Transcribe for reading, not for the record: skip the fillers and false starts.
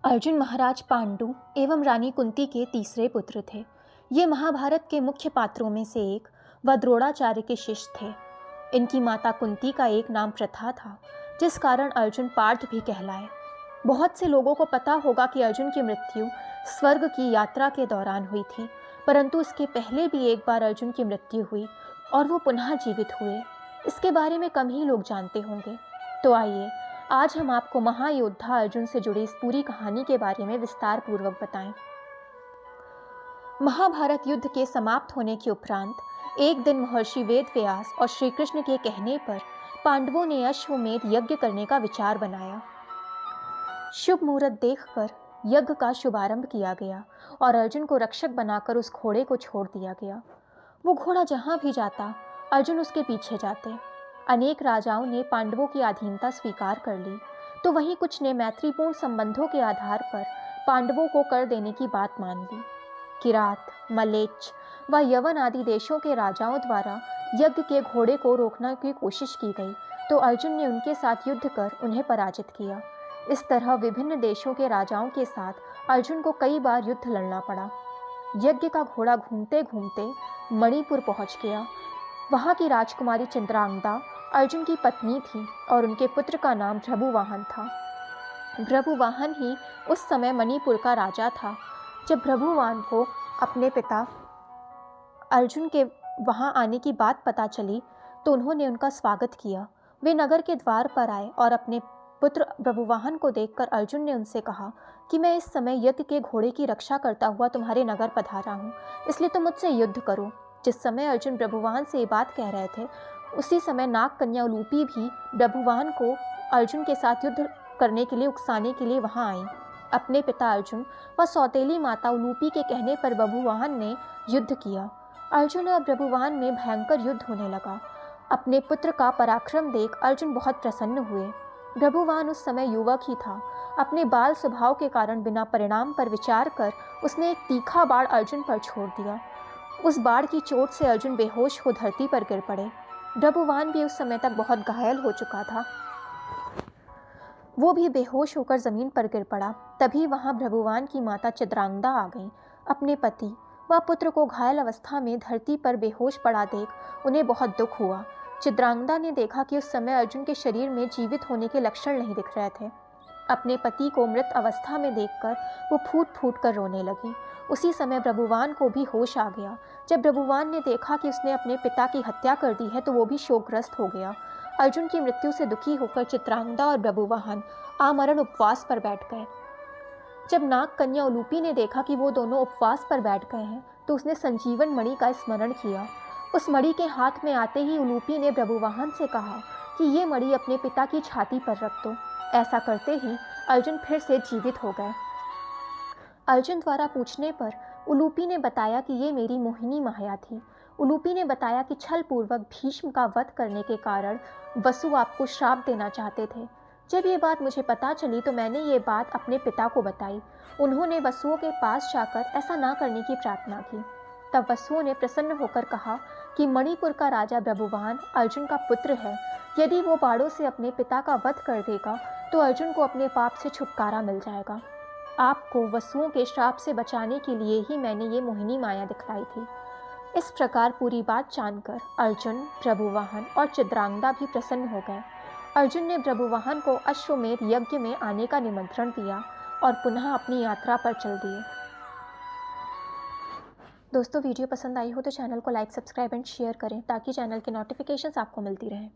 अर्जुन महाराज पांडु एवं रानी कुंती के तीसरे पुत्र थे। ये महाभारत के मुख्य पात्रों में से एक व द्रोणाचार्य के शिष्य थे। इनकी माता कुंती का एक नाम प्रथा था, जिस कारण अर्जुन पार्थ भी कहलाए। बहुत से लोगों को पता होगा कि अर्जुन की मृत्यु स्वर्ग की यात्रा के दौरान हुई थी, परंतु इसके पहले भी एक बार अर्जुन की मृत्यु हुई और वो पुनः जीवित हुए। इसके बारे में कम ही लोग जानते होंगे। तो आइए आज हम आपको महायोद्धा अर्जुन से जुड़ी इस पूरी कहानी के बारे में विस्तार पूर्वक बताएं। महाभारत युद्ध के समाप्त होने के उपरांत एक दिन महर्षि वेदव्यास और श्री कृष्ण के कहने पर पांडवों ने अश्वमेध यज्ञ करने का विचार बनाया। शुभ मुहूर्त देखकर यज्ञ का शुभारंभ किया गया और अर्जुन को रक्षक बनाकर उस घोड़े को छोड़ दिया गया। वो घोड़ा जहां भी जाता, अर्जुन उसके पीछे जाते। अनेक राजाओं ने पांडवों की अधीनता स्वीकार कर ली, तो वहीं कुछ ने मैत्रीपूर्ण संबंधों के आधार पर पांडवों को कर देने की बात मान ली। किरात, मलेच्छ व यवन आदि देशों के राजाओं द्वारा यज्ञ के घोड़े को रोकने की कोशिश की गई, तो अर्जुन ने उनके साथ युद्ध कर उन्हें पराजित किया। इस तरह विभिन्न देशों के राजाओं के साथ अर्जुन को कई बार युद्ध लड़ना पड़ा। यज्ञ का घोड़ा घूमते घूमते मणिपुर पहुंच गया। वहां की राजकुमारी चित्रांगदा अर्जुन की पत्नी थी और उनके पुत्र का नाम भ्रभुवाहन था। भ्रभुवाहन ही उस समय मणिपुर का राजा था। जब भ्रभुवाहन को अपने पिता अर्जुन के वहां आने की बात पता चली, तो उन्होंने उनका स्वागत किया। वे नगर के द्वार पर आए और अपने पुत्र भ्रभुवाहन को देखकर अर्जुन ने उनसे कहा कि मैं इस समय यज्ञ के घोड़े की रक्षा करता हुआ तुम्हारे नगर पधारा हूँ, इसलिए तुम मुझसे युद्ध करो। जिस समय अर्जुन भ्रभुवाहन से ये बात कह रहे थे, उसी समय नाग कन्या उलूपी भी भ्रभुवाहन को अर्जुन के साथ युद्ध करने के लिए उकसाने के लिए वहां आई। अपने पिता अर्जुन व सौतेली माता उलूपी के कहने पर भ्रभुवाहन ने युद्ध किया। अर्जुन और भ्रभुवाहन में भयंकर युद्ध होने लगा। अपने पुत्र का पराक्रम देख अर्जुन बहुत प्रसन्न हुए। भ्रभुवाहन उस समय युवक ही था। अपने बाल स्वभाव के कारण बिना परिणाम पर विचार कर उसने एक तीखा बाण अर्जुन पर छोड़ दिया। उस बाण की चोट से अर्जुन बेहोश हो धरती पर गिर पड़े। भ्रभुवाहन भी उस समय तक बहुत घायल हो चुका था। वो भी बेहोश होकर जमीन पर गिर पड़ा। तभी वहां भ्रभुवाहन की माता चित्रांगदा आ गई। अपने पति व पुत्र को घायल अवस्था में धरती पर बेहोश पड़ा देख उन्हें बहुत दुख हुआ। चित्रांगदा ने देखा कि उस समय अर्जुन के शरीर में जीवित होने के लक्षण नहीं दिख रहे थे। अपने पति को मृत अवस्था में देखकर वो फूट फूट कर रोने लगी। उसी समय भ्रभुवाहन को भी होश आ गया। जब भ्रभुवाहन ने देखा कि उसने अपने पिता की हत्या कर दी है, तो वो भी शोकग्रस्त हो गया। अर्जुन की मृत्यु से दुखी होकर चित्रांगदा और भ्रभुवाहन आमरण उपवास पर बैठ गए। जब नाग कन्या उलूपी ने देखा कि वो दोनों उपवास पर बैठ गए हैं, तो उसने संजीवन मणि का स्मरण किया। उस मणि के हाथ में आते ही उलूपी ने भ्रभुवाहन से कहा कि ये मणि अपने पिता की छाती पर रख दो। ऐसा करते ही अर्जुन फिर से जीवित हो गए। अर्जुन द्वारा पूछने पर उलूपी ने बताया कि ये मेरी मोहिनी माया थी। उलूपी ने बताया कि छल पूर्वक भीष्म का वध करने के कारण वसु आपको श्राप देना चाहते थे। जब ये बात मुझे पता चली, तो मैंने ये बात अपने पिता को बताई। उन्होंने वसुओं के पास जाकर ऐसा ना करने की प्रार्थना की। तब वसुओं ने प्रसन्न होकर कहा कि मणिपुर का राजा भ्रभुवाहन अर्जुन का पुत्र है। यदि वो बाणों से अपने पिता का वध कर देगा, तो अर्जुन को अपने पाप से छुटकारा मिल जाएगा। आपको वसुओं के श्राप से बचाने के लिए ही मैंने ये मोहिनी माया दिखलाई थी। इस प्रकार पूरी बात जानकर अर्जुन, भ्रभुवाहन और चित्रांगदा भी प्रसन्न हो गए। अर्जुन ने भ्रभुवाहन को अश्वमेध यज्ञ में आने का निमंत्रण दिया और पुनः अपनी यात्रा पर चल दिए। दोस्तों, वीडियो पसंद आई हो तो चैनल को लाइक, सब्सक्राइब एंड शेयर करें, ताकि चैनल की नोटिफिकेशंस आपको मिलती रहें।